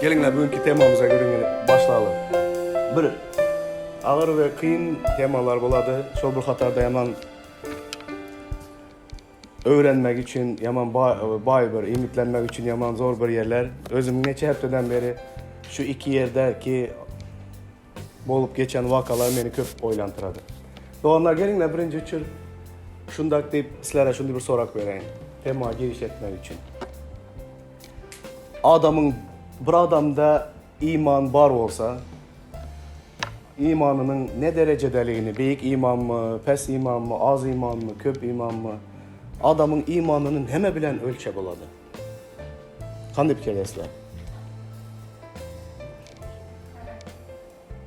Gelinler bugünkü temamıza göre başlayalım. Bir ağır ve kıyın temalar buladı. Şol bir hatarda yaman öğrenmek için, yaman bay bir ümitlenmek için yaman zor bir yerler. Özüm neçe haftadan beri şu iki yerdeki bolup geçen vakalar beni köp oylantırады. Doğanlar gelinler birinci üçün şundak deyip sizlere şunu bir sorak vereyim. Tema giriş etmek için. Bir adamda iman var olsa, imanının ne derecedeliğini, büyük iman mı, pes iman mı, az iman mı, köp iman mı, adamın imanının heme bilen ölçek oladı. Kandı bir kelesler.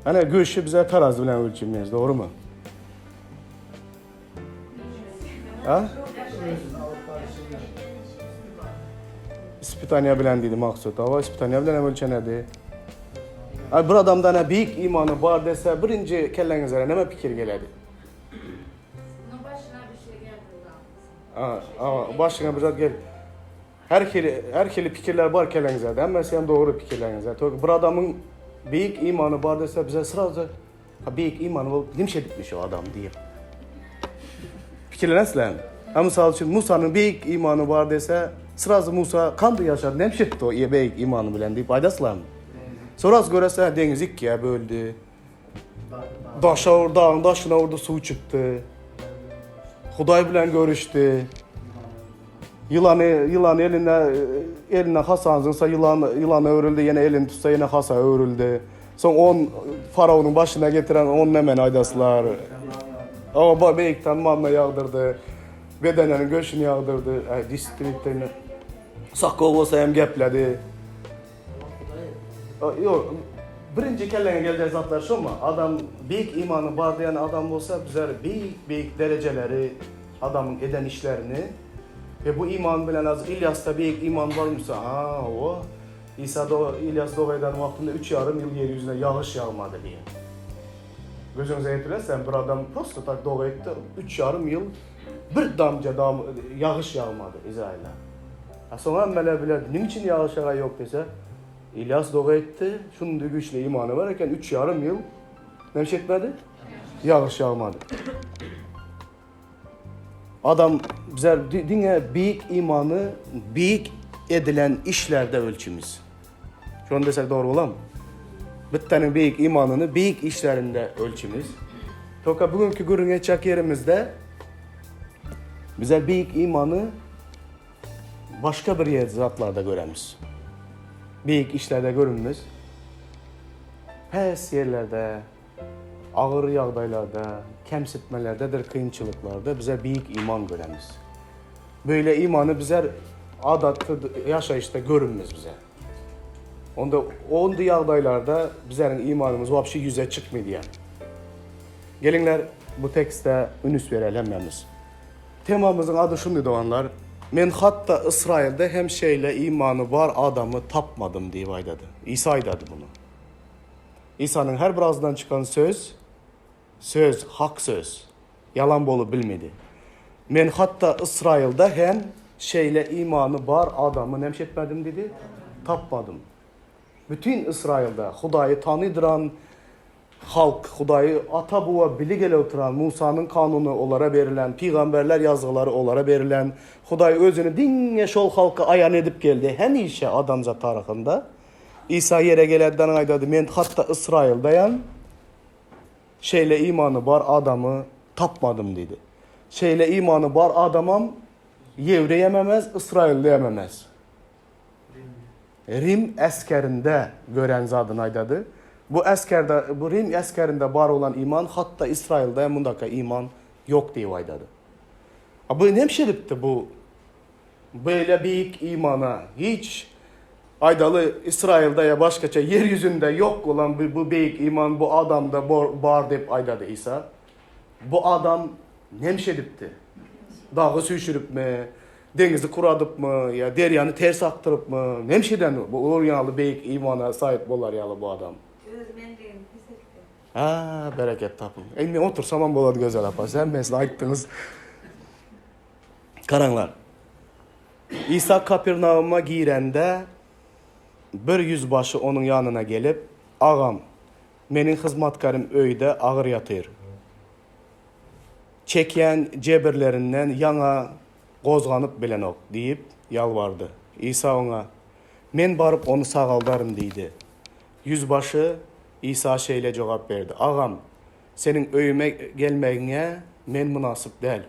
Hani göğüşü bize terazi bilen ölçümüz, doğru mu? Ha? İspitaniya bilen dedi maksut. Ama İspitaniya bilen ölçenedi. Bir adamda büyük imanı var dese birinci kellenize neme fikir geledi? Başına bir şey geldi. Başına bir zat gel. Her keli fikirler var kellenize. Ama sen doğru fikirlerinize. Bir adamın büyük imanı var dese bize sırada büyük imanı var. Nimşe bitmiş o adam diye. Fikirler nasıl? Misal için Musa'nın büyük imanı var dese sırası Musa kandı yaşadı. Nemşetti o büyük imanı bilen deyip aydasılar mı? Sonrası görese deniz ikiye böldü. Dağın daşına orada su çıktı. Huday bilen görüştü. Yılan eline hasansınsa yılan örüldü. Yine elini tutsa yine hasa örüldü. Son Faraon'un başına getiren 10 hemen aydasılar. Ama beyikten manla yağdırdı. Bedenenin göçünü yağdırdı. Distrikterini. Sakko olsa hem gepledi. Yok. Birinci kellene geldiği zatlar şu mu? Adam büyük imanı var diyen adam olsa bize büyük dereceleri adamın eden işlerini ve bu iman bilen az İlyas'ta büyük iman varmışsa o İlyas doğaydan vaktinde 3,5 yıl yeryüzüne yağış yağmadı diye. Gözünüze yetirirsen bir adam prosto tak doğa etti 3,5 yıl bir damca yağış yağmadı İsrail'e. Sonra emmeler bile niçin yağış yok dese İlyas doğa etti, şunun güçlü imanı varken 3,5 yıl ne etmedi? Yağış yağmadı. Adam bize dinle büyük imanı büyük edilen işlerde ölçümüz. Şu an desek doğru olan mı? Bir tane büyük imanını büyük işlerinde ölçümüz. Toka bugünkü görünge çak yerimizde bize büyük imanı başka bir yer zatlarda göremiz. Büyük işlerde görünmüş. Pes yerlerde, ağır yağdaylarda, kemsitmelerdedir, kıyınçılıklarda bize büyük iman göremiz. Böyle imanı bize adatlı yaşayışta görünmüz bize. Onda yağdaylarda bizlerin imanımız vapşi yüze çıkmıyor diye. Gelinler bu tekste ünüs verelememiz. Temamızın adı şunu doğanlar. Men hatta İsrail'de hem şeyle imanı var adamı tapmadım diye aydadı. İsa aydadı bunu. İsa'nın her bir ağzından çıkan söz, hak söz. Yalan bolu bilmedi. Men hatta İsrail'de hem şeyle imanı var adamı nemşetmedim dedi. Tapmadım. Bütün İsrail'de Hudayı tanıdıran halk, Hudayı ata buva biligele oturan Musa'nın kanunu olara verilen, peygamberler yazıları olara verilen, Huday özünü dinle şol halka ayan edip geldi. Hem işe adamza tarihinde İsa yere gelenden aydadı. Men hatta İsrail'dayan şeyle imanı var adamı tapmadım dedi. Şeyle imanı var adamım Yevre yememez, İsrail'de yememez. Rim askerinde gören zadın aydadı. Bu Rim askerinde var olan iman hatta İsrail'de mundaka iman yok diye aydadı. Bu ne şeripti bu? Böyle büyük imana hiç aydalı İsrail'de ya başkaça yeryüzünde yok olan bu büyük iman bu adamda var deyip aydadı İsa. Bu adam ne şeripti? Dağı süşürüp mü? Denizi kuradıp mı? Ya deryanı ters aktırıp mı? Ne şeyden bu oryanlı büyük imana sahip olar yalı bu adam? Bereket tapın. Men otursam boladı güzel apa. Sen ben size ayttınız. Karanlar. İsa Kapernaum'a girende bir yüzbaşı onun yanına gelip, "Ağam, menin hizmetkarım öyde ağır yatır. Çeken cebirlerinden yana qozganıp bilen ok" deyip yalvardı. İsa ona, "Men barıp onu sağaldarım" deydi. Yüzbaşı İsa şeyle cevap verdi. "Ağam, senin öyüme gelmeğine men münasip değil.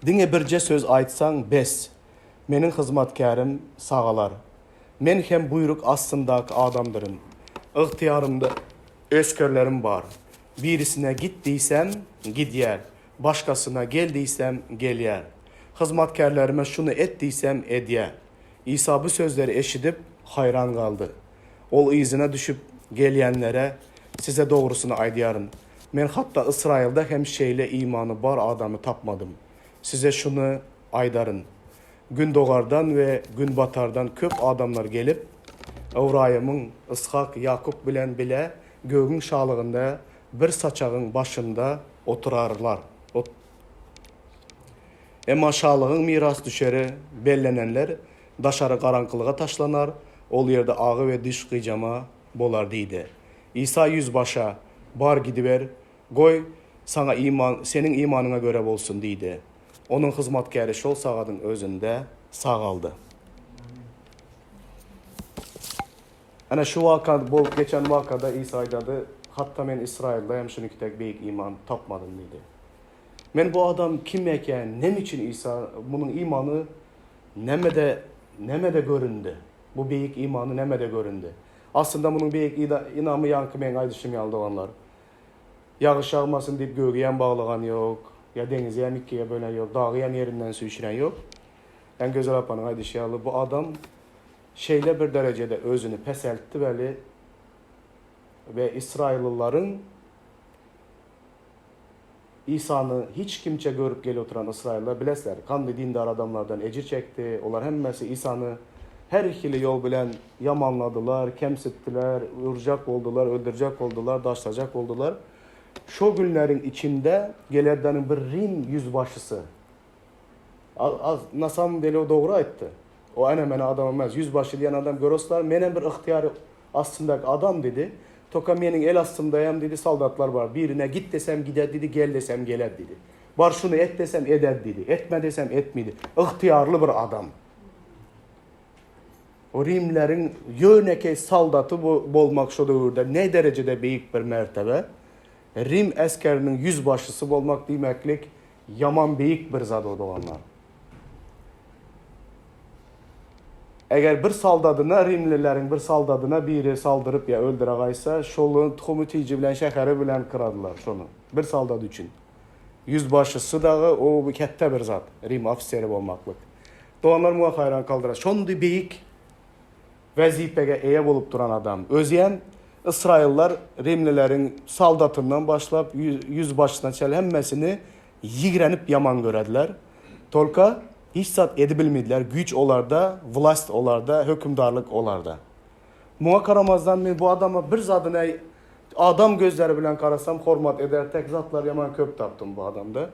Dine birce söz aytsan bes. Menin hizmetkarım sağalar. Men hem buyruk aslındaki adamdırım. İhtiyarımda öskörlerim var. Birisine git diysem gidyer. Başkasına gel diysem gelyer. Hizmetkarlarıma şunu et diysem edyer." İsa bu sözleri eşidip hayran kaldı. Ol izine düşüp gelyenlere, "Size doğrusunu aydiyarım. Men hatta İsrail'de hem şeyle imanı var adamı tapmadım. Size şunu aydarın. Gün doğardan ve gün batardan köp adamlar gelip, Evrayımın İshak, Yakup bilen bile göğün şalığında bir saçağın başında oturarlar. Ama şalığın miras düşeri bellenenler daşarı karanlığa taşlanar, ol yerde ağı ve diş kıycama bolar deydi. İsa yüzbaşa, "Bar gidiver, goy sana senin imanına göre olsun" deydi. Onun hizmetkarı şol sağadın özünde sağaldı. Ana şu vakada, bol geçen vakada İsa aydadı, "Hatta men İsrail'de hem şunu kitek beyik iman tapmadım" dedi. Men bu adam kim eken, nem için İsa, bunun imanı nemede göründü. Bu beyik imanı nemede göründü. Aslında bunun beyik inamı yankı men aydışım yaldı olanlar. Yağış yağmasın deyip göğüyen bağlagan yok. Ya denize ikiye bölen yok. Dağıyan yerinden su içiren yok. En güzel yapanın aydışım yaldı. Bu adam şeyle bir derecede özünü peseltti ve İsraillilerin İsa'nı hiç kimçe görüp geli oturan İsrailler bilesler. Kanlı dindar adamlardan ecir çekti. Onlar hemmesi İsa'nı her ikili yol bilen yamanladılar, kemsittiler, vuracak oldular, öldürecek oldular, daşlayacak oldular. Şu günlerin içinde gelerdenin bir Rim yüzbaşısı. Nasam deli o doğru etti. O en hemen adam olmaz. Yüzbaşı diyen adam göroslar. Menen bir ihtiyarı aslındaki adam dedi. Toka menin el astımdayam dedi, saldatlar var. Birine git desem gider dedi, gel desem gelir dedi. Var şunu et desem eder dedi. Etme desem etmedi. İhtiyarlı bir adam. O Rimlerin yöneke saldatı olmak şu dövrde ne derecede büyük bir mertebe. Rim askerinin yüzbaşısı olmak demeklik yaman büyük bir zat olanlar. Eğer bir saldatına, Rimlilerin bir saldatına biri saldırıp ya öldüregaysa, şolun komitici bilen, şehri bilen kıradılar şunu. Bir saldat için. Yüzbaşısı dağı o kette bir zat. Rim ofiseri olmaklık. Doğanlar muha hayran kaldırar. Şondu büyük vazifege eye bolup duran adam. Özüyen İsrailler Rimlilerin saldatından başlayıp yüzbaşına çel hemmesini yigrenip yaman görediler. Tolka hiç zat edebilmediler. Güç olarda, vlast olarda, hükümdarlık olarda. Muha karamazdan bu adama bir zadına adam gözleri bilen karasam hormat eder. Tek zatlar yaman köp taptım bu adamda.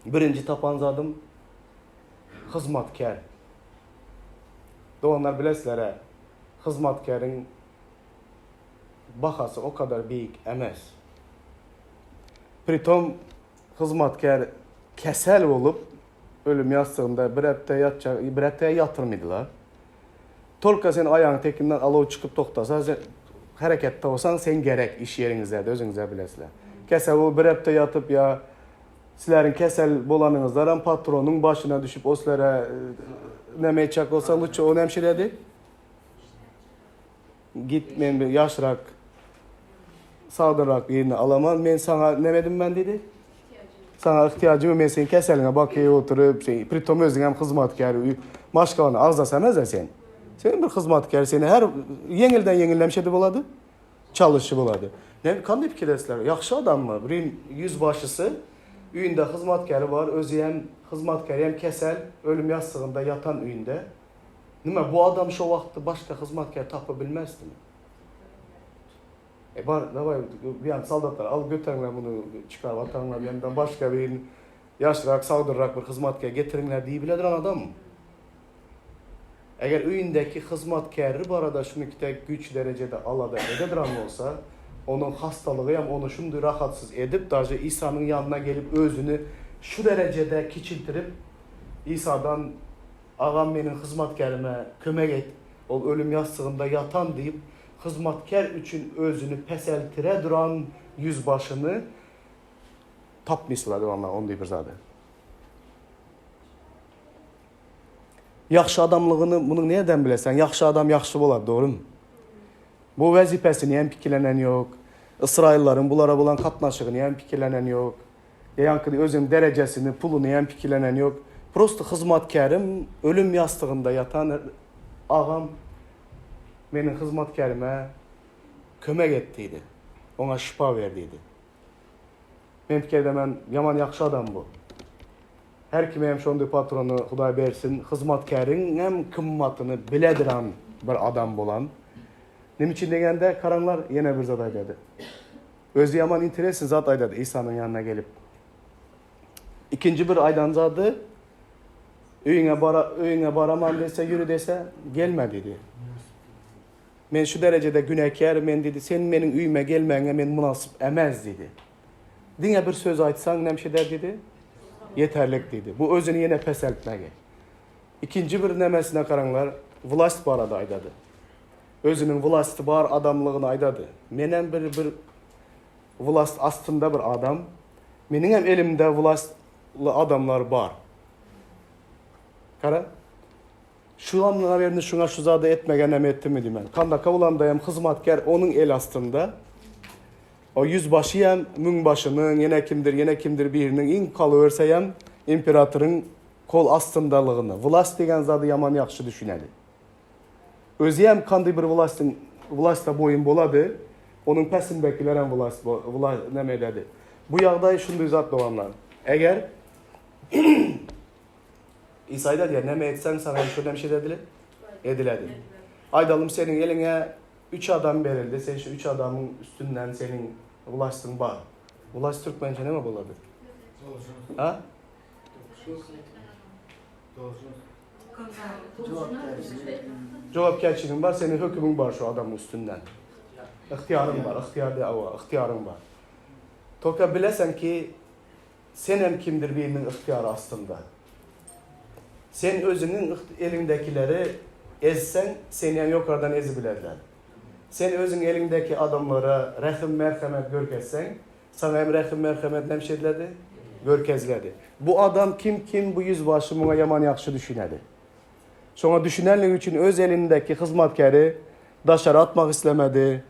Birinci tapan zadım hizmetkar. Doğanlar bilesler hizmetkarın bakası o kadar büyük emez. Pritom hizmetkar kesel olup ölüm yastığında bir hepteye yatırmıydılar. Tolka sen ayağın tekinden alo çıkıp toktasa harekette olsan sen gerek iş yerinizde özünüze bilesler. Kesel olup bir hepte yatıp ya sizlerin kesel bolanınızlar patronun başına düşüp o sizlere nemeye çak olsa lütfen o hemşireydi. Git ben bir yaşrak sağdırak yerini alamam. Ben sana nemedim ben dedi. Sana ihtiyacımı ben senin keseline bakıya oturup pritom özün hem hizmetkar maşkalanı ağızlasamaz da sen. Senin bir hizmetkar seni her yenilden yenillemşedi buladı. Çalışı buladı. Ne kandı fikirleşler? Yaxşı adam mı? Bir yüzbaşısı üyünde hizmetkarı var. Özü hem hizmetkar hem kesel ölüm yastığında yatan üyünde. Nima bu adam şu vakti başka hizmetkar tapabilmezdi mi? Davay bir an saldatlar al götürünler bunu çıkar vatanlar bir yandan başka bir yaşlırak sağdırrak bir hizmetkar getirinler diye bilediren adam mı? Eğer üyündeki hizmetkarı bu arada şunukide güç derecede alada edebilen olsa, onun hastalığı hem onu şimdi rahatsız edip, dahi İsa'nın yanına gelip özünü şu derecede kiçiltirip, İsa'dan ağam benim hizmetkarıma kömek et, o ölüm yastığında yatan deyip, hizmetkar için özünü peseltire duran yüzbaşını tapmışlar onlar onu deyip zaten. Yaxşı adamlığını bunu nereden bilesen? Yaxşı adam yaxşı olar, doğru mu? Bu vazifesini hem fikirlenen yok. İsraillerin bunlara bulan katnaşığını hem fikirlenen yok. Yankı özün derecesini, pulunu hem fikirlenen yok. Prosto hizmetkarım ölüm yastığında yatan ağam benim hizmetkarıma kömek ettiydi. Ona şifa verdiydi. Ben fikirde ben yaman yaxşı adam bu. Her kime hem şonda patronu Huday versin, hizmetkarın hem kımmatını bilediren bir adam bolan. Nem için degende karanlar yine bir zat aydadı. Özü yaman interesin zat aydadı İsa'nın yanına gelip. İkinci bir aydan zadı, öyüne baraman dese, yürü dese, gelme dedi. Men şu derecede günahkar, men dedi, sen benim üyüme gelmeyene men münasip emez dedi. Dine bir söz aytsan ne şey der dedi? Yeterlik dedi. Bu özünü yine pes etmeye. İkinci bir nemesine karanlar, vlast bu arada aydadı. Özünün vlasti var adamlığını aydadı. Menen bir vlast aslında bir adam. Menin hem elimde vlastlı adamlar var. Kara, şu amlına verini şuna şu zada etmegen hem etti mi diyeyim. Kanda kavulandayım hizmetkar onun el astında. O yüzbaşı hem münbaşının yine kimdir birinin in kalıverse hem imperatorun kol astındalığını. Vlast degen zadı yaman yaxşı düşüneli. Özü hem kandı bir vlasta boyun boladı. Onun pesindekiler hem vlast ne dedi. Bu yağdayı şundu zat doğanlar. Eğer İsa'yı diyor, ne etsen sana şöyle bir şey dediler? Ediledi. Aydalım senin eline 3 adam verildi. Sen şu 3 adamın üstünden senin ulaştın var. Ulaş Türkmence ne mi buladı? Ha? Cevapkerçiliğin var, senin hükmün var şu adamın üstünden. İhtiyarın var, ihtiyarın var. Toka bilesen ki sen hem kimdir birinin ihtiyarı aslında. Sen özünün elindekileri ezsen seni hem yukarıdan ezibilirler. Sen özün elindeki adamlara rahim merhamet görkezsen sana hem rahim merhamet ne şey edildi? Görkezledi. Bu adam kim bu yüzbaşı buna yaman yaxşı düşünedi. Sonra düşünenlik için öz elindeki hizmetkarı daşarı atmak istemedi,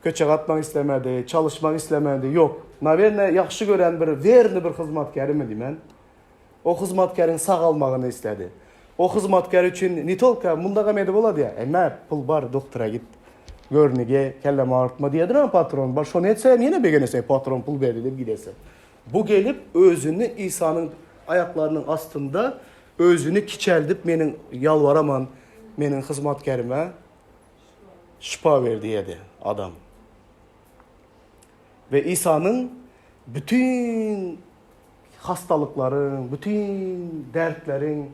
köçek atmak istemedi, çalışmak istemedi. Yok. Naverine yaxşı gören verni bir hizmetkarı mı diyeyim. O hizmetkarın sağalmağını istedi. O hizmetkar için nitolka bundağa meyde boladı ya. Emme pul var doktora git. Görnege kelleme artma diyedir ama patron. Baş onu etsem yine beğenirse patron pul verdi deyip giderse. Bu gelip özünü İsa'nın ayaklarının astında özünü kiçeldip menin yalvaraman, menin hizmetkarıma şifa ver diyedi adam. Ve İsa'nın bütün hastalıkların, bütün dertlerin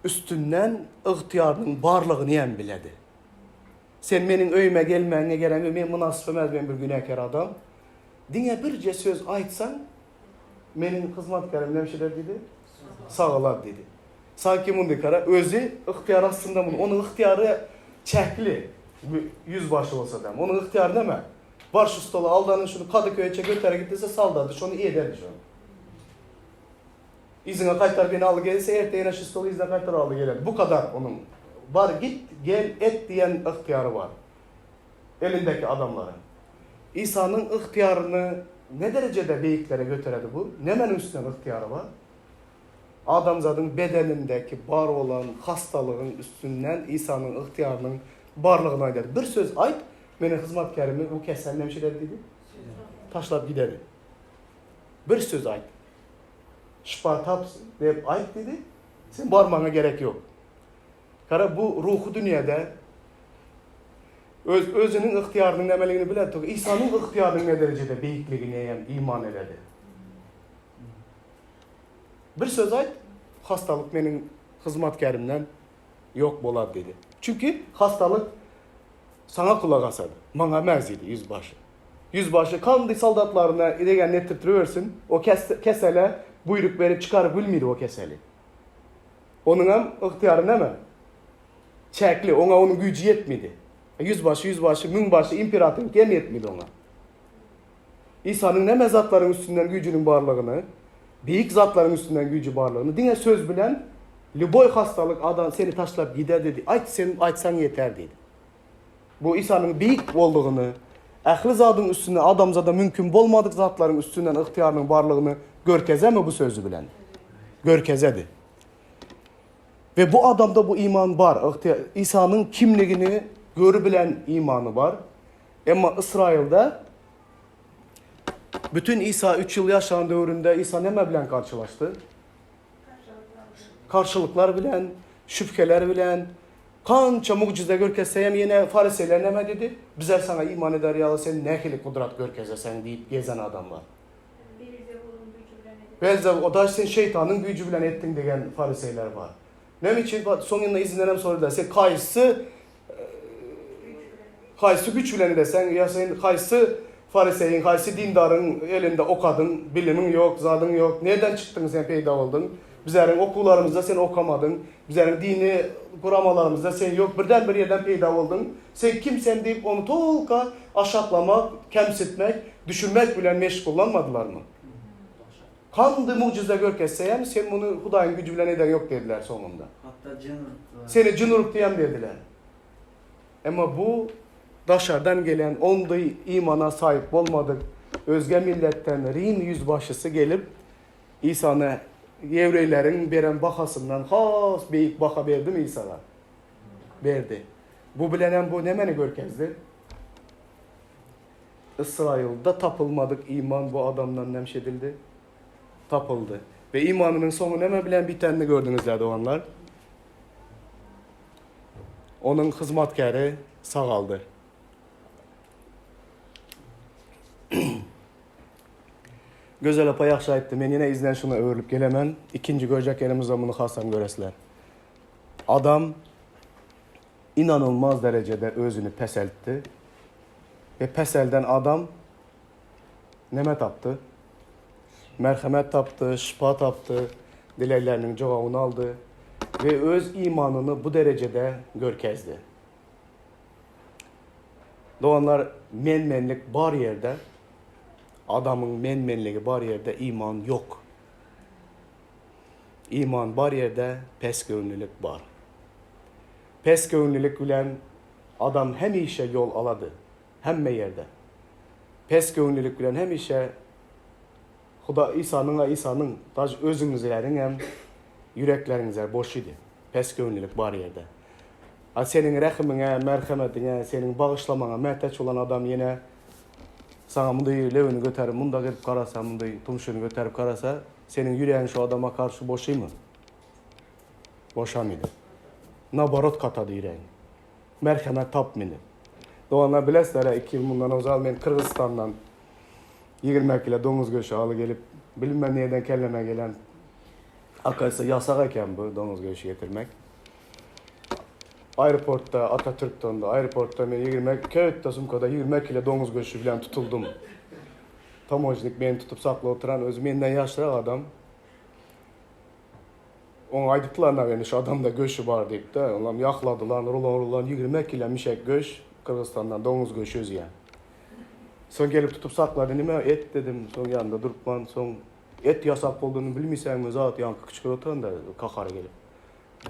üstünden ihtiyarının varlığını yem biledi. Sen benim öyüme gelmeyene gelen ben münasip emez ben bir günahkar adam. Dine birce söz aytsan benim hizmetkarım ne şeyler dedi? Sağlar dedi. Sanki bunu kara özü ihtiyar aslında bunu. Onun ihtiyarı çekli yüzbaşı olsa da. Onun ihtiyarı deme. Var şu stola aldanın şunu Kadıköy'e götüre gittiyse saldadı. Şunu iyi ederdi şu an. İzine kaytar beni alı gelirse erteğine şu stolu izine kaytar alı gelir. Bu kadar onun. Var git gel et diyen ihtiyarı var. Elindeki adamların. İsa'nın ihtiyarını ne derecede beyiklere götüredi bu? Nemen üstüne ihtiyarı var? Adamzadın bedenindeki var olan hastalığın üstünden İsa'nın ihtiyarının varlığına gider. Bir söz ayt, benim hizmetkarımı bu kesen ne şeyler dedi? Taşlap giderdi. Bir söz ayt. Şifa tapsın deyip ayt dedi. Sen varmana gerek yok. Kara bu ruhu dünyada özünün ihtiyarının emeliğini bilir. İsa'nın ihtiyarının ne derecede beyikliğine iman ededi. Bir söz ayt, hastalık benim hizmetkarımdan yok bolad dedi. Çünkü hastalık sana kulak asadı. Bana mez idi yüzbaşı. Yüzbaşı kandı soldatlarına degen nettirtiversin. O kesele buyruk verip çıkarıp bilmedi o keseli. Onun hem ihtiyarı neme? Çekli, ona onun gücü yetmedi. Yüzbaşı, münbaşı, imparator gem yetmedi ona. İsa'nın ne zatların üstünden gücünün varlığını, büyük zatların üstünden gücü varlığını, dine söz bilen, lüboy hastalık adam seni taşlap gider dedi. Açsan yeter dedi. Bu İsa'nın büyük olduğunu, ehli zatın üstünden, adamzada mümkün olmadık zatların üstünden ihtiyarının varlığını görkeze mi bu sözü bilen? Görkezedir. Ve bu adamda bu iman var. İsa'nın kimliğini görebilen imanı var. Ama İsrail'de bütün İsa 3 yıl yaşayan dövründe İsa ne bilen karşılaştı? Karşılıklar bilen, şüpheler bilen, kança mucize görkezseyem yine Fariseyler ne dedi? Bizler sana iman eder ya sen ne hili kudret görkezesen deyip gezen adam var. Belzebul o da sen şeytanın gücü bilen ettin degen Fariseyler var. Ne için son yanına izinlenem sorular. Sen kayısı güç bilen desen ya sen kayısı Fariseyin, kayısı dindarın elinde okadın, bilimin yok, zadın yok. Nereden çıktın sen peyda oldun? Bizlerin okullarımızda sen okamadın. Bizlerin dini kuramalarımızda sen yok. Birden bir yerden peyda oldun. Sen kimsen deyip onu tolka aşaklamak, kemsitmek, düşürmek bilen meşgullanmadılar mı? Kandı mucize görkezseyem sen bunu Hudayın gücü bilen eden yok dediler sonunda. Hatta cınırık. Seni cınırık diyen dediler. Ama bu dışarıdan gelen onda imana sahip olmadık özge milletten Rim yüzbaşısı gelip İsa'na Yevreylerin veren bakasından has beyik baka verdi mi İsa'na? Verdi. Bu bilenen bu ne meni görkezdi? İsrail'de tapılmadık iman bu adamdan nemşedildi. Tapıldı. Ve imanının sonu ne bilen bitenini gördünüz ya doğanlar. Onun hizmetkarı sağaldı. Gözel apa yaxşı aytdı. Men yine izlen şuna öğürlüp gelemen. İkinci görecek yerimizde bunu xasan göresler. Adam inanılmaz derecede özünü peseltti. Ve peselden adam neme taptı? Merhamet taptı, şifa taptı, dileklerinin cevabını aldı ve öz imanını bu derecede görkezdi. Doğanlar menmenlik var yerde, adamın menmenliği var yerde iman yok. İman var yerde pes gönüllülük var. Pes gönüllülük bilen adam hem işe yol aladı, hem yerde. Pes gönüllülük bilen hem işe Xuda İsa'nın özünüzlerin hem yüreklerinizler boş idi. Pes gönüllülük var yerde. Senin rəhimine, merhametine, senin bağışlamana məhtaç olan adam yine sana bunday levini götürüp, bunda gelip karasa, bunday tumşunu götürüp karasa, senin yüreğin şu adama karşı boşu mu? Boşamıydı. Nabarot katadı yüreğin. Merhamet tapmıydı. Doğanlar bilesler 2 yıl bundan ozal, ben Kırgızistan'dan 20 kilo domuz göğsü alı gelip bilinmem nereden kelleme gelen akaysa yasak eken bu domuz göğsü getirmek. Aeroportta, Atatürk'ten de aeroportta ben 20 kağıtta sumkada 20 kilo domuz göğsü bilen tutuldum. Tamojnik beni tutup saklı oturan özü benden yaşlı adam. Onu aydıklarına beni şu adamda göğsü var deyip de onları yakladılar, rulan 20 kilo mişek göğsü Kırgızistan'dan domuz göğsü özüyen. Son gelip tutup sakladı, nime et dedim, son yanında durup ben son et yasak olduğunu bilmeysen mi zat yankı küçük oturan da kakara gelip.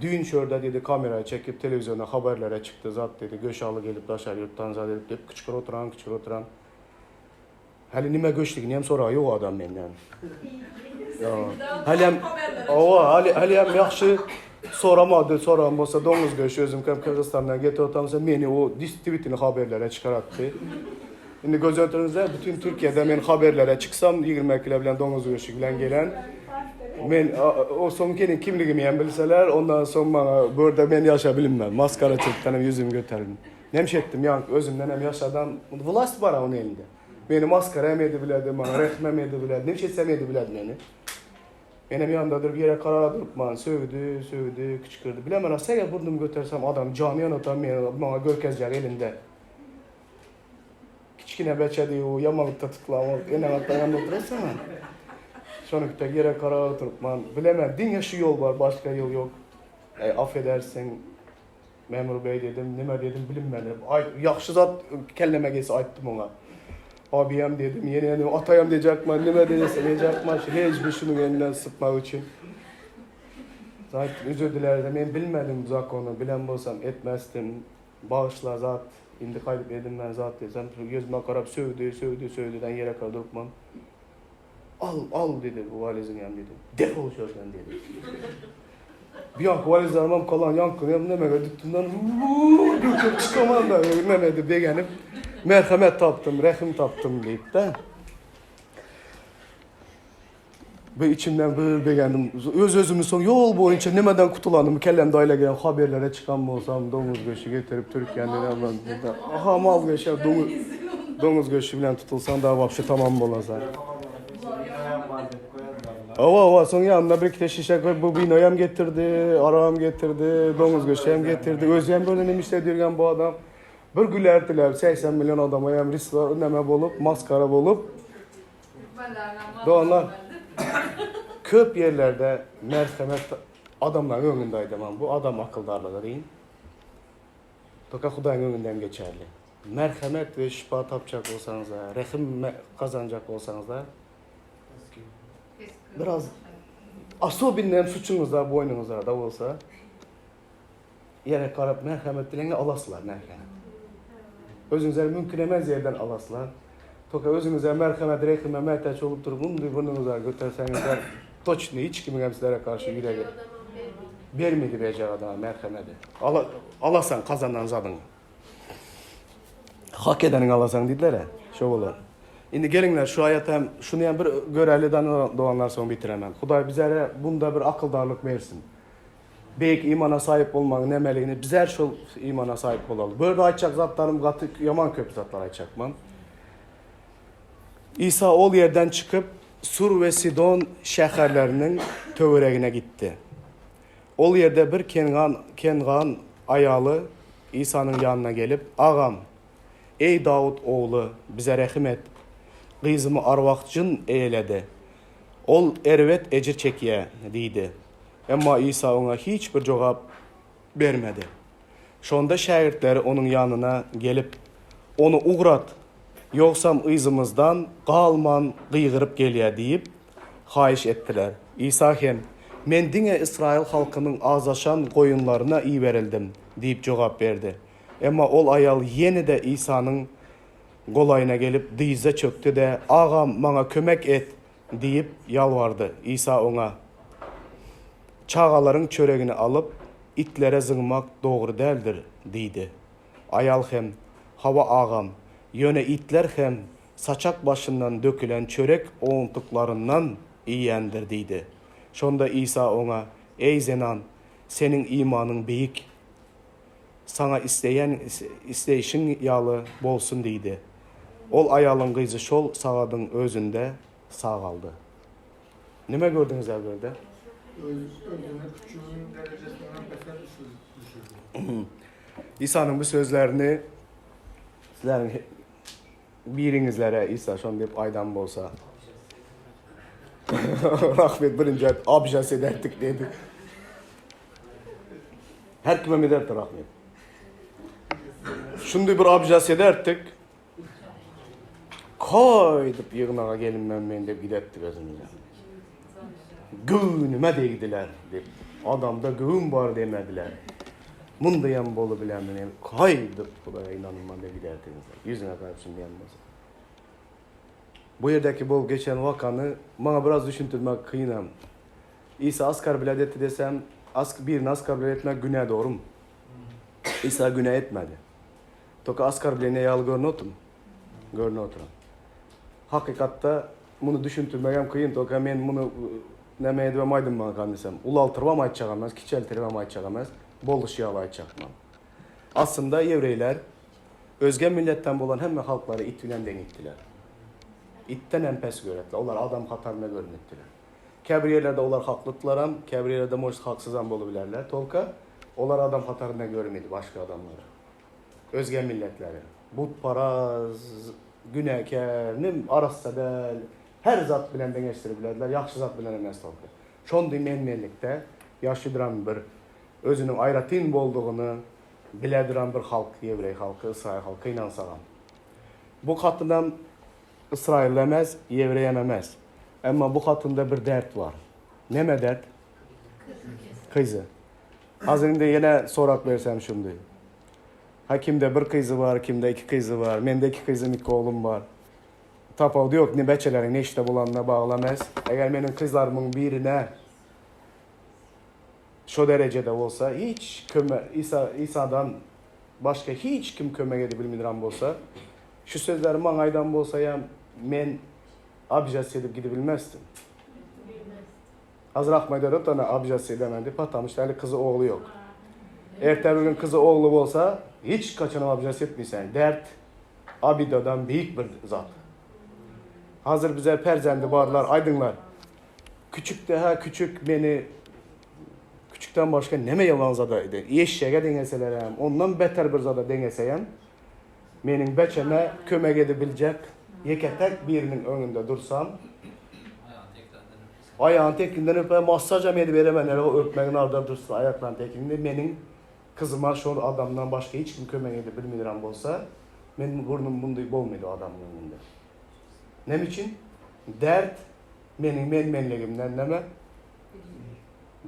Düğün şörde dedi kamerayı çekip televizyona haberlere çıktı zat dedi göşalı gelip taşar yurttan zat edip küçük oturan. Hali nime göçtük niyem sonra yok adam benden. Hali hem yaxşı soramadı olsa domuz göçü özüm Kırgızistan'dan getir otamsa beni o tweetini haberlere çıkarattı. Şimdi göz önünüzde bütün Türkiye'de ben haberlere çıksam 20 kilo bilen domuz göçü bilen gelen ben o sonkenin kimliğimi hem bilseler ondan sonra bana burada ben yaşayabilmem. Maskara çektim yüzümü götürdüm. Nemşettim yani özümden hem yaşadım. Vlast var onun elinde. Beni maskara emedi biledi bana, rehmem emedi biledi. Nemşetsem emedi biledi beni. Benim yanındadır bir yere karar durupman, sövdü, kıçkırdı. Bilemem nasıl eğer burnumu götürsem adam camiye anlatan bana görkezecek elinde. Kiçkine beçedi o yamalıkta tutulan en alttan yanında oturasana. Sonraki yere karar oturupman. Bilemem din yaşı yol var başka yol yok. Affedersin memur bey dedim, nime dedim bilinmedim. Yaxşı zat kelleme gelse ayttım ona. Abiyem dedim, yeni atayam diyecekman, nime diyecekman, hiçbir şunun elinden sıkmak için. Zaten özür dilerim, ben bilmedim zakonu, bilen bolsam etmezdim. Bağışla zat, indi kayıp edin ben zat desem, gözüme karab sövdüden yere kadar durmam. Al dedi bu valizin yan dedi. Defol şuradan dedi. Bir an valiz almam kalan yankın neme gördüktümden döküp çıkamam da nemedi beğenip merhamet taptım, rahim taptım deyip de. Ve içimden böyle beğendim. Özümü son yol boyunca nemeden kutulandım. Kellemde aile gelen haberlere çıkan olsam domuz göçü getirip Türkiye'den alan. Aha mal göçü, domuz göçü bilen tutulsan daha vapşı tamam bolasar. Ava son yanında bir iki şişe koy bu binoyam getirdi, arağım getirdi, domuz göçem getirdi. Özlem böyle neymiş diyorgan bu adam. Bir gülerdiler 80 milyon adama hem risva neme bolup, maskara bolup. Doğanlar köp yerlerde merhamet adamların önündeydi man. Bu adam akıldarlığı değil. Toka Hudayın önünden geçerli. Merhamet ve şifa tapacak olsanız da, rahim kazanacak olsanız da biraz asıl bilinen suçunuzda, boynunuzda da olsa yere karab merhamet dilenge alasılar merhamet. Özünüze mümkün emez yerden alasılar. Toka özünüze merhamet, rahime, merteç olup durup bunu burnunuza götürseniz de toçnu hiç kimin sizlere karşı yüreği vermedi becek adama merhameti. Alasan kazanan zadın. Hak edenin alasan dediler ya, şu olur. Şimdi gelinler şu ayet hem şunu hem bir görevliden doğanlar son bitiremem. Huday bizlere bunda bir akıldarlık versin. Beyik imana sahip olmanın emeliğini bizler şu imana sahip olalım. Böyle aytacak zatlarım katı yaman köp zatlar aytacakman. İsa ol yerden çıkıp Sur ve Sidon şehirlerinin tövereğine gitti. Ol yerde bir Kengan ayalı İsa'nın yanına gelip ağam ey Davud oğlu bize rahim et. Kızımı arvaqcın eyledi. Ol ervet ecir çekiye deydi. Ama İsa ona hiçbir cevap vermedi. Şonda şagirdleri onun yanına gelip onu uğrat. Yoksam ızımızdan qalman qıygırıp geliyor deyip xahiş ettiler. İsa hem men dine İsrail halkının azaşan koyunlarına iyi verildim deyip cevap verdi. Ama ol ayal yeni de İsa'nın qolayına gelip dize çöktü de ağam bana kömek et deyip yalvardı. İsa ona çağaların çöreğini alıp itlere zıngmak doğru değildir deydi. Ayal hem hava ağam yöne itler hem saçak başından dökülen çörek oğuntuklarından iyiyendir deydi. Şonda İsa ona ey zenan senin imanın büyük sana isteyişin yalı bolsun deydi. Ol ayalın kızı şol sağadın özünde sağ kaldı. Nime gördünüz evlerde? Özüne küçüğünün derecesinden beter düşürdü. İsa'nın bu sözlerini sizlerin birinizlere İsa şon deyip aydan bolsa rahmet birinci abjas ederdik dedi. Her kime ederdi rahmet. Şimdi bir abjas ederdik. Kaydıp yığınağa gelin ben deyip gidettik özümüze. Göğünüme değdiler deyip. Adamda göğün var demediler. Mundayam bolu bilen benim kaydıp Kudaya inanılmaz da giderdiniz. Yüzüne karşım yanmaz. Bu yerdeki bol geçen vakanı bana biraz düşündürmek kıyınam. İsa asgari bilet etti desem birini asgari bilet etmek günah doğru mu? İsa günah etmedi. Toka asgari bilet ne yalı görüne otum? Görüne oturam. Hakikatta bunu düşündürmeyem kıyın. Toka ben bunu neme edivem aydın bana kandıysam. Ulaltırvam aytçağamaz, kiçeltirvam aytçağamaz. Bol ışıyalı aytçağamaz. Aslında Yevreyler özge milletten bolan hemme halkları it bilen denettiler. İtten empes görettiler. Onlar adam hatarına görünettiler. Kəbir yerlərdə onlar haqlıdırlar, kəbir yerlərdə moş haqsızam bolu bilərlər. Tolka, onlar adam xatarından görmedi başqa adamları. Özgə millətləri. Butparaz, günəkər, arassadəl, hər zat bilən dəngəşdirə bilərlər, yaxşı zat bilən eməz tolka. Şondu menlikdə yaşıdıran bir, özünün ayratin bolduğunu bilədiran bir xalq, Yevrey xalqı, İsrail xalqı inansağam. Bu xatından İsrail eməz, Yevrey eməz. Amma bu xatında bir dərd var. Nəmə dərd? Kızı. Hazırında yenə soraq versəm şimdi. Ha kimdə bir kızı var, kimdə iki kızı var, məndə iki kızım, iki oğlum var. Tapavda yox, nə bəçələrin, nə işdə bulanına bağlamaz. Əgər mənim kızlarımın birinə şu dərəcədə olsa, hiç İsa'dan başqa hiç kim kömək edə bilmirəm olsa, şu sözləri bana aydan bolsayam, mən abjası edib gidib bilməzdim. Hazır Ahmet da abjası edemendi, patlamışdı, hələ kızı oğlu yok. Ertə bir gün kızı oğlu olsa, hiç kaçanım abjası etməysən. Dert abidadan büyük bir zat. Hazır bize perzəndi varlar, aydınlar. Küçük beni, küçükten başka neme yalan zada idi. Eşeğe dengeselerim, ondan beter bir zada dengeseyem, benim beçeme kömək edebilecek, yeketek birinin önünde dursam, ayağın tekinden öpə, masajam edib verəmənlərə o öpməyin arda dursun ayaqlan tekində, benim kızıma şu adamdan başka hiç kim kömək edib bilmirəm olsa, benim burnum bunday bolmaydı o adamın önünde. Ne için? Dert benim menligimden neme?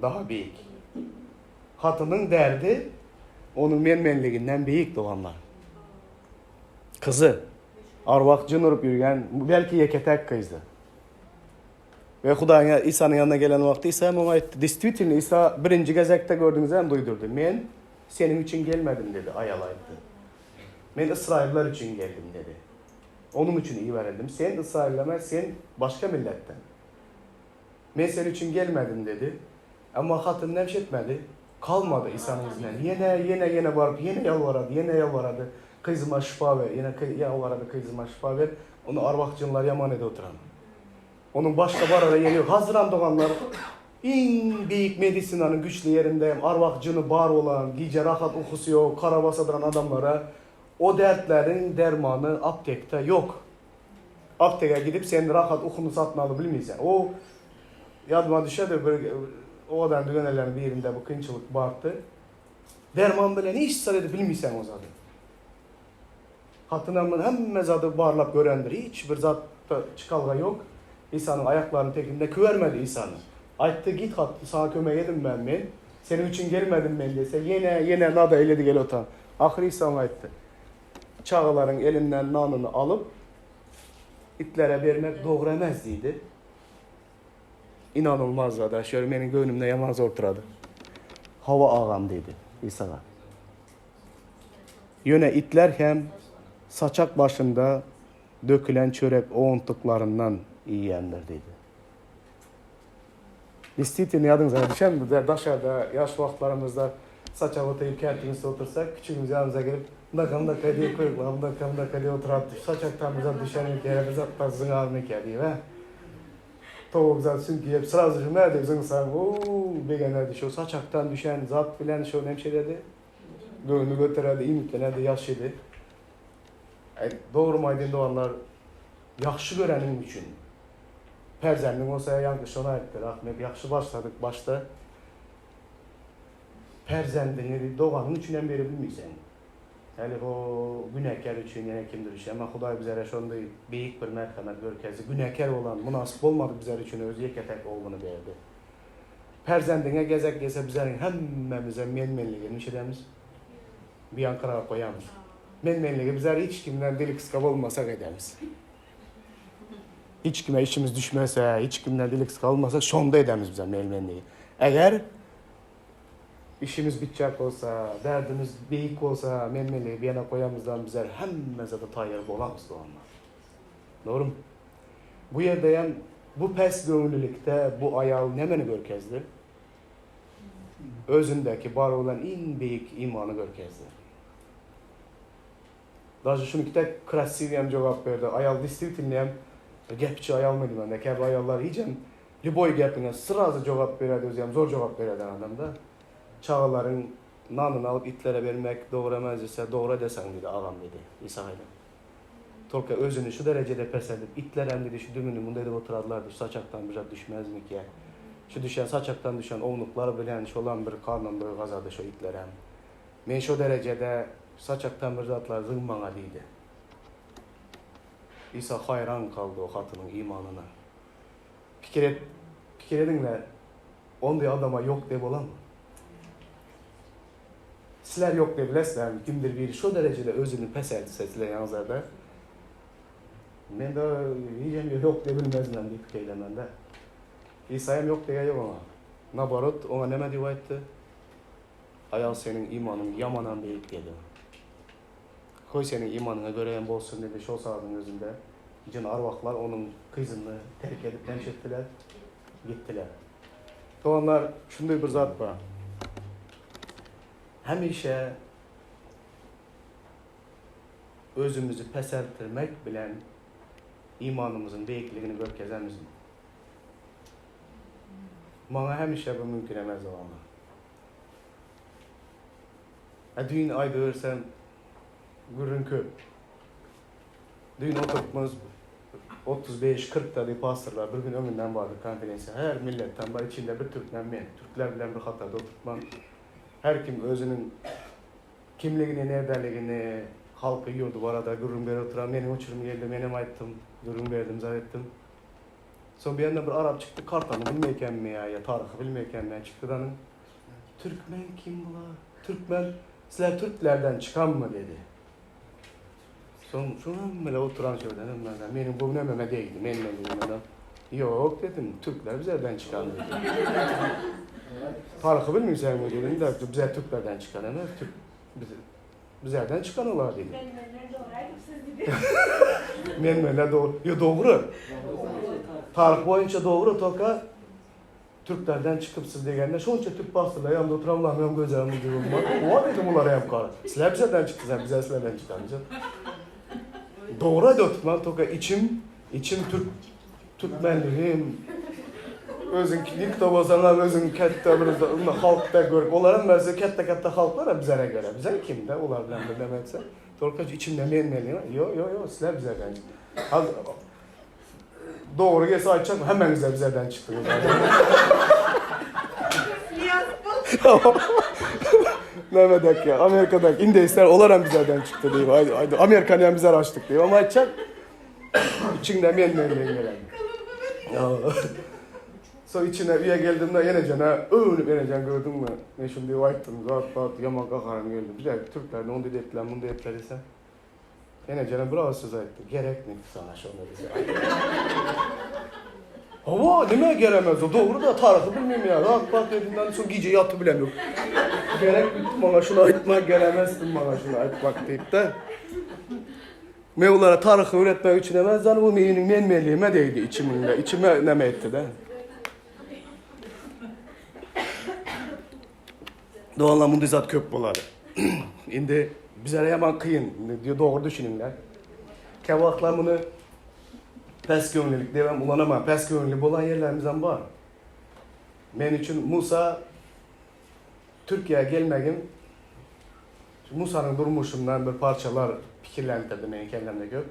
Daha büyük. Hatının derdi onun menliginden büyük doğanlar. Kızı arvaq cınırıp yürüyen belki yeketek kızdı. Ve Hudaya İsa'nın yanına gelen vakti İsa ona etti. Действительно İsa birinci gezekte gördüğünüzde hem duydurdu. Ben senin için gelmedim dedi, ayalaydı. Ben İsrailler için geldim dedi. Onun için iyi verildim. Sen İsrail'leme, sen başka milletten. Ben senin için gelmedim dedi. Ama hatun nevş etmedi. Kalmadı İsa'nın izniyle. Yine varıp yine yalvaradı. Kızıma şifa ver. Yine yalvaradı kızıma şifa ver. Onu arvaqcınlar yaman edi oturan. Onun başka var ara geliyor. Hazıran doğanlar. En büyük medisinanın güçlü yerindeyim. Arvaqcını bar olan, gece rahat uykusu yok, karabasa duran adamlara o dertlerin dermanı aptekte yok. Apteke gidip sen rahat ukunu satmalı bilmeyeceksin. O yadıma düşerdi, o kadar düğünelerin birinde bu kıyınçılık bardı. Derman bile ne iş dedi bilmeyeceksin o zaten. Hatınamın hem zadı barlap görendir. Hiçbir zatta çıkalga yok. İsa'nın ayaklarının tekinde küvermedi İsa'nın. Ayttı git hattı sana kömek edin ben. Senin için gelmedim ben dese yine nada eyledi gel otan. Ahir İsa ona ayttı. Çağaların elinden nanını alıp itlere vermek doğru emez deydi. İnanılmaz da şöyle benim gönlümde yaman zor turadı. Hava ağam dedi İsa'ya. Yöne itler hem saçak başında dökülen çörek oğuntuklarından yiyenler dedi. Listitini adınıza düşen mi? Daşarda yaş vakitlerimizde saçak otayıp kentimizde otursak küçüğümüz yanımıza gelip Dakika diye koyuklar, dakika diye oturattık. Saçaktan bize düşen ülkeye bize atmazsın almak ya diye. Tavuğu bize çünkü hep sırası şu nerede bizim sağ begenlerdi şu saçaktan düşen zat bilen şu hemşiredi. Gönlü götürerdi, imitlenirdi, yaşıydı. Doğru maydın doğanlar yaxşı görenin için. Perzendin olsa yanlış ona ettir. Ahmet yaxşı başladık başta. Perzendini doğanın içinden beri bilmeyeceksin. Yani o günahkar için yine kimdir işi ama Xuday bizlere şonda büyük bir merhamet görkezi. Günahkar olan münasip olmadı bizler için öz yeketek olduğunu verdi. Perzendine gezek gelse bizlerin hemmemize menmenliği gelmiş edemiz. Bir yankıra koyamız. Menmenliği bizler hiç kimden dili kıskap olmasak edemiz. Hiç kime işimiz düşmese, hiç kimden dili kıskap olmasak şonda edemiz bizler menmenliği. Eğer İşimiz bitecek olsa, derdimiz büyük olsa, menmeliği bir yana koyamızdan bizler hemmeze de tayyarı olamız doğanlar. Doğru mu? Bu yerdeyim, bu pes gönüllülükte bu ayal ne meni görkezdir? Özündeki var olan en büyük imanı görkezdir. Daha şunu kitek krasiviyem cevap verdi. Ayal distivitinliyem, gepçi ayal mıydı ben de. Kebi ayallar yiyeceğim. Liboy gapine sırası cevap veredi özüm zor cevap vereden adam da. Çağaların nanını alıp itlere vermek doğru emez ise doğru desen dedi ağam dedi İsa ile. Tolka özünü şu derecede pes edip itlerem dedi şu dümünü bunda edip oturarlardı şu saçaktan bir düşmez mi ki? Şu düşen saçaktan düşen ovnuklar bilen şu olan bir karnında gazadı şu itlerem. Men şu derecede saçaktan bir zatlar zıngmana deydi. İsa hayran kaldı o hatının imanına. Fikir edinler, onday adama yok deyip olan mı? Sizler yok deyip bilesizler mi? Kimdir biri şu derecede özünü pes etse sizler yanınızda. Men de yiyeceğim yok deyip bilmezmem deyip fikirlemem de. İsa'yım yok diye yok ama. Nabarot ona neme diyor etti? Ayal senin imanın yamanan büyük dedi. Koy senin imanına göre en bolsun dedi şu sağdın özünde. Cin arvahlar onun kızını terk edip nemşettiler, gittiler. Doğanlar şunday bir zat var. Hemişe özümüzü peserttirmek bilen imanımızın beyikliğini görkezemiz mi? Bana hemişe bu mümkün emez o ama. Dün ayda örsem gürün köp. Dün oturtmaz 35-40 tane pastırlar bir gün ömründen vardı konferansiya. Her milletten var içinde bir Türkmen men. Türkler bilen bir hatada oturtmam. Her kim özünün kimliğini, nerederliğini halkı yiyordu bu arada. Gürün beri oturan benim uçurum geldi, benim ayttım. Gürün verdim, zannettim. Son bir yandan bir Arap çıktı, kartanı bilmeyken mi ya tarihı bilmeyken mi çıktı danın. Türkmen kim bu la? Türkmen, sizler Türklerden çıkan mı dedi. Son böyle oturan şeyden benim bu ne meme değildi, benim dedim. Yok dedim, Türkler bizlerden çıkan dedi. Tarihı bilmiyor sen mi dedim de bize Türklerden çıkan ama Türk bizlerden çıkanlar dedi. Menmenler doğraydık siz dedi. Menmenler doğru. Yo doğru. Tarih boyunca doğru toka Türklerden çıkıp siz degende şonca Türk bastırlar yanımda oturamlar benim gözlerim diyorum. O dedim onlara hem kar. Sizler bizlerden çıktı sen bize sizlerden çıkamayacak. Doğru döktüm toka içim Türkmenliğim. Özün kilik tabazanlar özün kette bir halkta görüp onların mesela kette halklar bizlere göre. Bize kimde olar bilen de demekse. Toka içimde menmenliğim. Yo sizler bizlerden çıktı. Doğru gelse açacak mı? Hemen bizlerden çıktı. Mehmet'ek ya, Amerika'daki indeysler olarak bizlerden çıktı diyeyim. Haydi Amerika'nın bizler açtık diyeyim ama açacak. İçinde menmenliğe gelen. Sonra içine üye geldiğimde yeneceksin ha, öğünüp yeneceksin gördün mü? Ne şimdi vayttım, zat yaman kakarım geldim. Bir de Türklerden onu dedikler, bunu dedikler ise. Yeneceksin bravo söz etti. Gerek mi sana şunu bize? Hava neme gelemez o doğru da tarihi bilmiyorum ya. Rahat dediğinden sonra gece yattı bilemiyorum. Gerek bitti bana şunu aytmak gelemezdim bana şunu aytmak deyip de. Mevlara tarihi öğretmek için emez zanı bu menmeliğime değdi içimde. İçime neme etti de. Doğanla bunun zat köp buları. Şimdi bizlere yaman kıyın diyor doğru düşününler. Kevaklar bunu pes gönüllülük demem ulanamam. Pes gönüllü olan yerlerimizden var. Men için Musa Türkiye'ye gelmegin Musa'nın durmuşundan bir parçalar fikirlendirdi beni kendimde gör.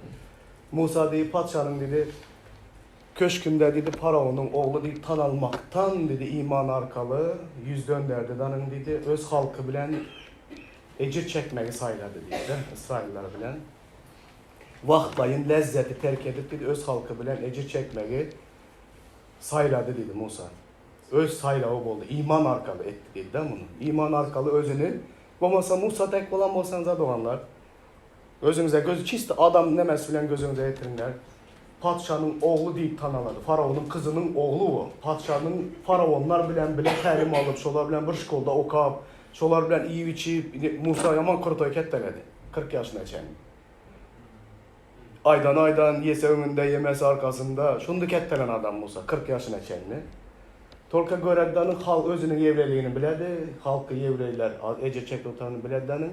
Musa deyip padişahın dedi köşkünde dedi Faraon'un oğlu deyip tan almaktan dedi iman arkalı yüz dönderdi danın dedi öz halkı bilen ecir çekmeyi sayladı dedi İsrailler bilen. Vaxtlayın lezzeti terk edip dedi öz halkı bilen ecir çekmeyi sayladı dedi Musa. Öz saylağı oldu. İman arkalı etti dedi de bunu. İman arkalı özünü. Olmasa Musa tek olan olsanız doğanlar. Özünüze gözü çisti adam nemez filan gözünüze getirinler. Padişahın oğlu deyip tanıladı. Faraonun kızının oğlu o. Padişahın faraonlar bilen təlim alıp şolar bilen bir şkolda okap. Şolar bilen iyi içip Musa yaman kurtoy ketteledi. 40 yaşına çen. Aydan yese önünde yemesi arkasında. Şundu kettelen adam Musa 40 yaşına çenli. Tolka göreddanın halk özünün yevreliğini biledi. Halkı yevreyler ece çeklotanı bileddanın.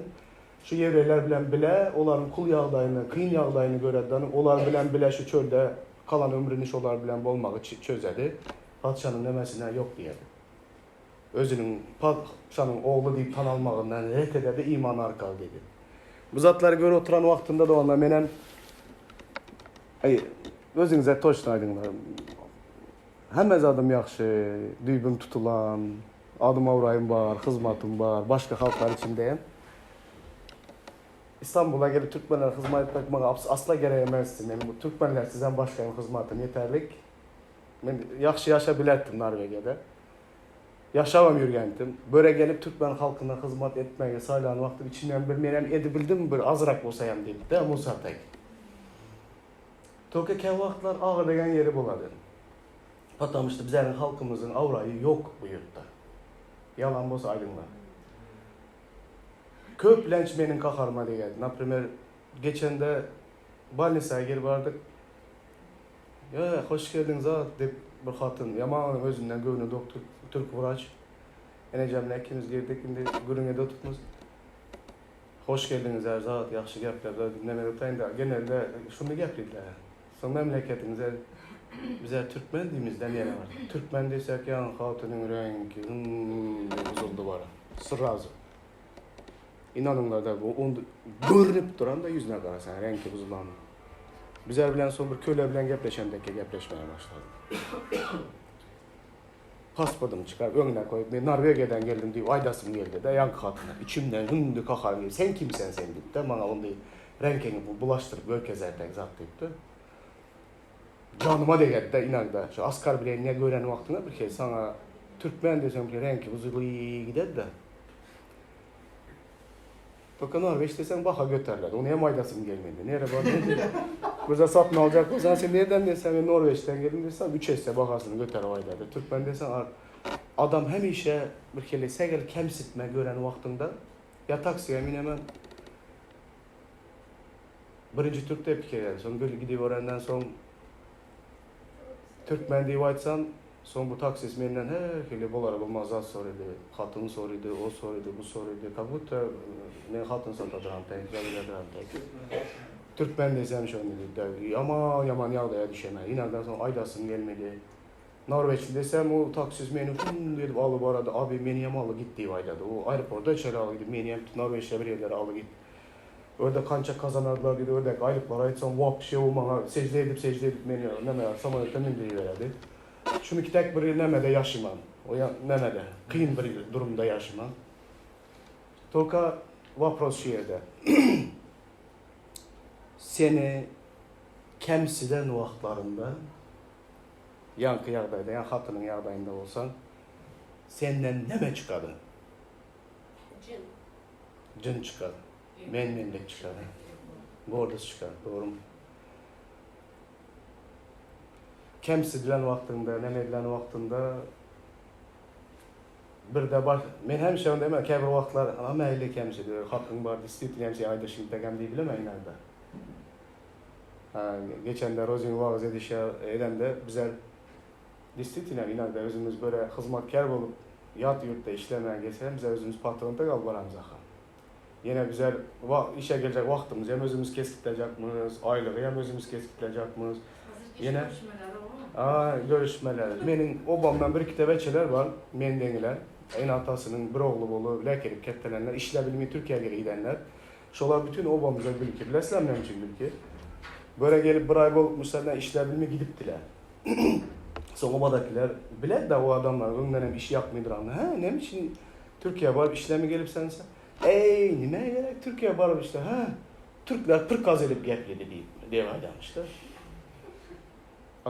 Şu yevreyler bilen bile, onların kul yağdayını, kıyın yağdayını göreddanın, onlar bilen bile şu çölde kalan ömrünü şolar bilen bolmağı çözedi. Padşanın nemesinden yok diyedi. Özünün padşanın oğlu deyip tanalmağından ret ededi, iman arkalı dedi. Bu zatları göre oturan vaktinde de onlar menen özünüze toşlaydınlar. Hemez adım yaxşı, düybüm tutulan, adım avrayım var, hizmetim var, başka halklar içindeyim. İstanbul'a gelip Türkmenlere hizmet etmek bana asla gerekmezdi. Yani bu Türkmenler sizden başkayım hizmetim yeterlik. Ben yaxşı yaşa bilettim Norvegia'da. Yaşavam yürgendim. Böyle gelip Türkmen halkına hizmet etmeye sayılan vaktim içinden bir menem edebildim bir azrak olsayam deyip de Musa Tek. Tokeke vaktlar ağır degen yeri buladı. Patamıştı bizlerin halkımızın avrayı yok bu yurtta. Yalan bolsa aydınlar. Köp lençmenin kakarma diye geldi. Naprimer geçen de Balnisa'ya girip vardık. Ya hoş geldiniz ha deyip bir hatun. Yaman özünden gövünü doktor, Türk vraç. Enecemle ikimiz girdik, şimdi gürüne de tutmuş. Hoş geldiniz her zat, yaxşı gepler, dinlemeye tutayın da genelde şunu geplediler. Son memleketinize bize Türkmen deyimizden yere var. Türkmen desek yan hatunun rengi bozuldu bana. Sırrazı. İnanınlar da bu onu görünüp duran da yüzüne karasan rengi bozulan. Bizler bilen son bir köyle bilen gepleşendeki gepleşmeye başladı. Pasportumu çıkar önüne koyup ben Norvegia'dan geldim diye aydasım geldi de yankı hatına. İçimden hündü kakar gibi sen kimsen sen deyip de bana onu renkini bulaştırıp gökezerden zat deyip de. Canıma da geldi de inan da şu asgar bile ne gören vaktinde bir kez sana Türkmen desem ki renki huzurlu gider de. Bakın Norveç desen baka götürler. Onu hem aydasım gelmedi. Nereye bağlı? Burada satın alacak olsan sen nereden desen ben Norveç'ten geldim desem 3 esse bakasını götür aydadır. Türkmen desen adam hem işe bir kere segel kemsitme gören vaktinde ya taksiye minemen birinci Türk'te bir kere son böyle gidip öğrenden son Türkmen diye aytsan son bu taksiz menden her kere bolar olmaz az soruydu. Hatun soruydu, o soruydu, bu soruydu. Kabutta ne hatun satadıran tek, zaviladıran tek. Türkmen desem şöyle dedi. Yaman yaman yağdaya düşemez. İnandan sonra aydasım gelmedi. Norveçli desem o taksiz beni dedim alıp aradı. Abi beni yamalı gitti aydadı. O aeroportta içeri alı gidip beni Norveç'te bir yerlere alı git. Orada kança kazanarlar dedi. Orada aylıklar aytsam vap şey olmağa secde edip beni ne meğer samanlıktan indiriverdi. Şunu ki tek bir nemede yaşamam. O ya nemede kıyın bir durumda yaşamam. Toka vapros şiirde. Seni kemsiden vaktlarında yankı yağdayda, yan hatının yağdayında olsan senden neme çıkadı? Cin. Cin çıkadı. Menmenlik çıkadı. Bordus çıkadı. Doğru mu? Kemsidilen vaktinde, nemedilen vaktinde bir de bak, men hem şey demem, kebir vaktlar ama elle kemsidiyor. Hakkın var, istiyor şey ayda şimdi tegem diye bilemeyin nerede. Geçen de Rozin vaaz eden de bize distitine inan da özümüz böyle hizmetkar olup yat yurtta işlemeye geçelim bize özümüz patronda kal varamız aha. Yine bize işe gelecek vaktimiz hem özümüz keskitleyecekmiz, aylığı hem özümüz keskitleyecekmiz. Yine görüşmeler. Benim obamdan bir iki teveçeler var, mendengiler. En atasının bir oğlu bolu, lekelip kettelenler, işle bilimi Türkiye'ye gidenler. Şolar bütün obamıza bilki, bileslemler için bilki. Böyle gelip bir ay olmuşlardan işler bilimi gidiptiler. Sonra obadakiler bilet de o adamlar önden hem iş yapmıyordur anla. Ha ne için Türkiye'ye varıp işlemi gelip sense. Ey ne gerek Türkiye'ye varıp işte ha. Türkler pır kaz edip gepledi diye adammışlar.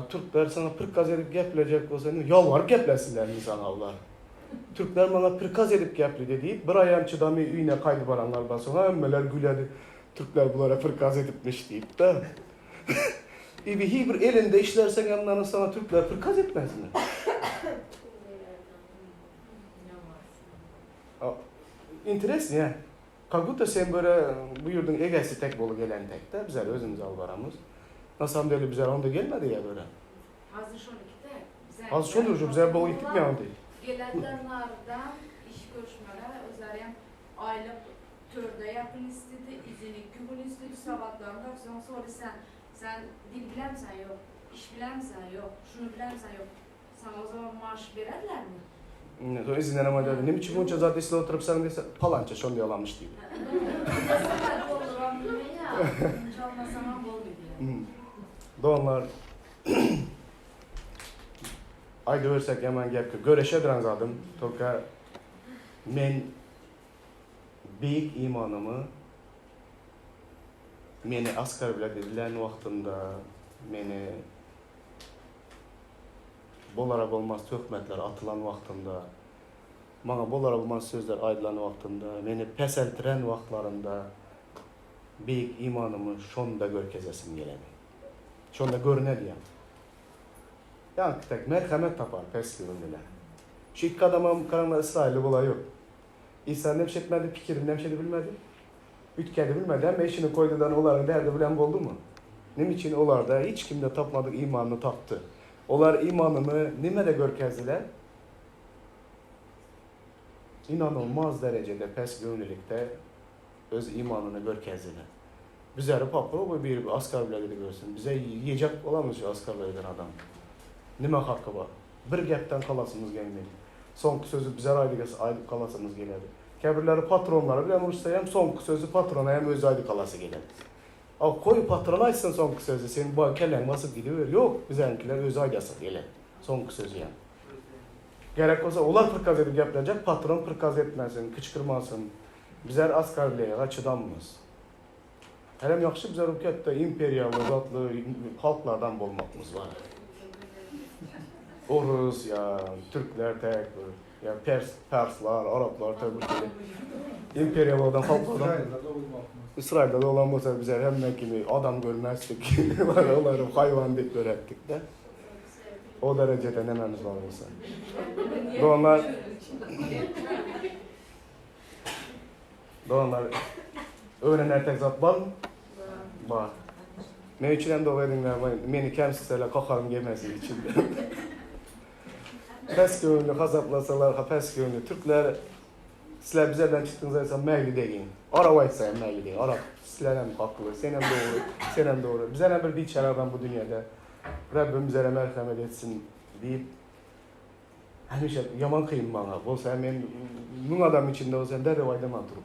Türkler sana pır kaz edip geplecek olsa yalvarıp geplesinler insan Allah. Türkler bana pır kaz edip gepledi deyip bir ayağım çıdamı üyüne kaydı baranlar var sonra emmeler güledi. Türkler bunlara pır kaz edipmiş deyip de. Bir elinde işlersen yanlarına sana Türkler pır kaz etmez mi? İnteresan ya. Kaguta sen böyle bu yurdun egesi tek bolu gelen tek de bize özümüz alvaramız. Nasıl böyle bize onda gelmedi ya böyle. Hazır şonukide. Az şondur bize bolu gittik mi andı? Gelenlerden iş görüşmeler özlerim aylık törde yakın istedi, izini gün istedi, sabahlarında sonra sen dil bilemsen yok, iş bilemsen yok, şunu bilemsen yok. Sana o zaman maaş verirler mi? Sonra izinden ama dedi, ne biçim bunca zat isle oturup sen dese, palanca şonu yalamış diyeyim. Mesela dolduran bilmeyi ya. Çalmasana bol biliyor. Doğanlar ayda versek hemen gepki. Göreşediren zadım. Toka men büyük imanımı meni askar bile dedilen vaktinde meni bolara bolmaz töhmetler atılan vaktinde bana bolara bolmaz sözler aydılan vaktinde meni peseltiren vaktlarında büyük imanımı şonda görkezesim geledi. Şonda görünedi yani. Yani tek merhamet tapar pes göründiler. Şu iki adamım karanlar İsrail'li olay yok. İsa ne etmedi, pikirini ne bilmedi. Ütkedi bilmedi ama eşini koydudan onların derdi bilen oldu mu? Ne için onlar da hiç kimde tapmadık imanını taptı. Onlar imanını nimede görkezdiler? İnanılmaz derecede pes gönüllükte öz imanını görkezdiler. Bizleri papra bu bir asgar bile görsün. Bize yiyecek olamış asgarlardan adam. Nime hakkı var? Bir gepten kalasımız gelmedi. Son sözü bize aylık kalasımız geledi. Kebirleri patronları bile uçsayam son sözü patrona hem öz aylık kalası geledi. Ama koyu patrona açsın son sözü. Senin bu kellen basıp gidiyor. Yok bizimkiler öz aydası geledi. Son sözü yani. Gerek olsa onlar pırkaz edip yapılacak, patron pırkaz etmesin, kıçkırmasın. Bizler asgarliğe açıdanmız. Hem yaxşı bizler ülkette imperial, zatlı halklardan olmamız var. O Rus ya, Türkler tek, ya Perslar, Araplar tabii ki. İmperiallardan, halklardan. İsrail'de olmaz. İsrail'de de olan olsa bizler hemen gibi adam görmezdik. Onları hayvan deyip öğrettik de. O derecede nememiz var olsa. Doğanlar öğrenen tek zat var mı? Var. Ne için hem de olaydılar, beni kemsizlerle kakarım yemesi için. Pes gönüllü kazaplasalar, pes gönüllü Türkler, sizler bizlerden çıktığınızda ise meyli deyin. Araba etse meyli deyin. Arap, sizler hem haklı, sen hem doğru, sen hem doğru. Bizler hem bir içeri adam bu dünyada. Rabbim bizlere merhamet etsin deyip hemşe yaman kıyım bana. Olsa hemen nun adam içinde olsa derdi vaydaman durup.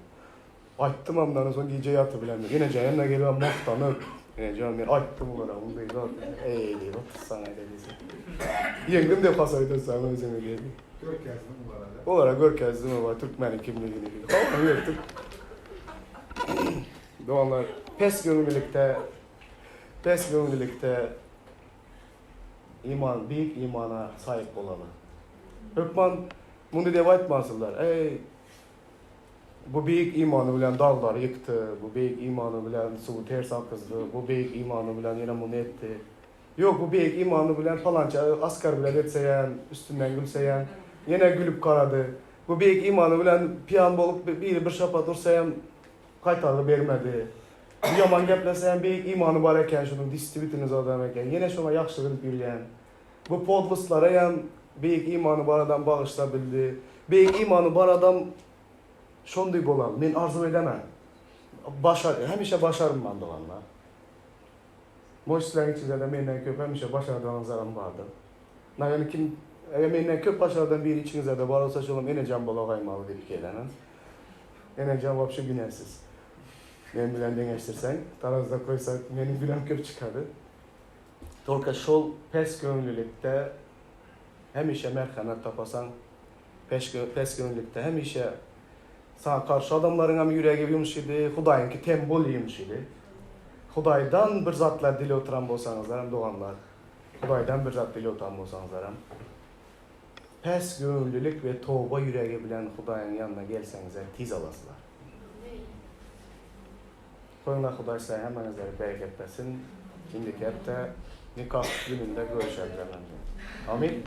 Ayttım amdan son gece yatı bilen mi? Yine yanına geliyor mahtanıp. Yine canım ben ayttım onlara. Bunu değil zaten. Ey değil o sana dediyse. Yengim de pasaydı sana özüne geldi. Görkezdim bu arada. Olarak görkezdim ama Türkmen'in kimliğini bildi. Kalkan yırtık. Doğanlar pes gönüllülükte iman, büyük imana sahip olalım. Hükman bunu deva etmezler. Ey bu büyük imanı bilen dağlar yıktı, bu büyük imanı bilen su ters akızdı, bu büyük imanı bilen yine bunu etti. Yok bu büyük imanı bilen falanca asker bile etseyen, üstünden gülseyen, yine gülüp karadı. Bu büyük imanı bilen piyan bolup bir şapa dursayan kaytarı vermedi. Bu yaman gepleseyen büyük imanı var eken şunu distribütünüz adam eken, yine şuna yaxşı gülüp yürüyen. Bu podlustlara yan büyük imanı var adam bağışlabildi. Büyük imanı var adam şonday bolam, men arzu edemem. Hemişe başarım ben dolanlar. Bu işlerin içinde de menden köp hemişe başardığınızlarım vardı. Yani kim, menden köp başardığım biri içinizde de var olsa şolum ene can bola kaymalı deyip gelenin. Ene can vapşı günahsız. Ben bilen dengeçtirsen, tarazda koysak benim günahım köp çıkardı. Torka şol pes gönüllülükte hemişe merhamet tapasan, pes gönüllülükte hemişe sana karşı adamların hem yüreği yumuş idi, Hudayınki tembol yumuş idi. Hudaydan bir zatlar dili oturan bolsanızlar hem doğanlar. Hudaydan bir zat dili oturan bolsanızlar hem. Pes gönüllülük ve tövbe yüreği bilen Hudayın yanına gelsenize tiz alasılar. Koyunlar Huday size hemenizleri bereket versin. Şimdiki hep de nikah gününde görüşelim. Amin.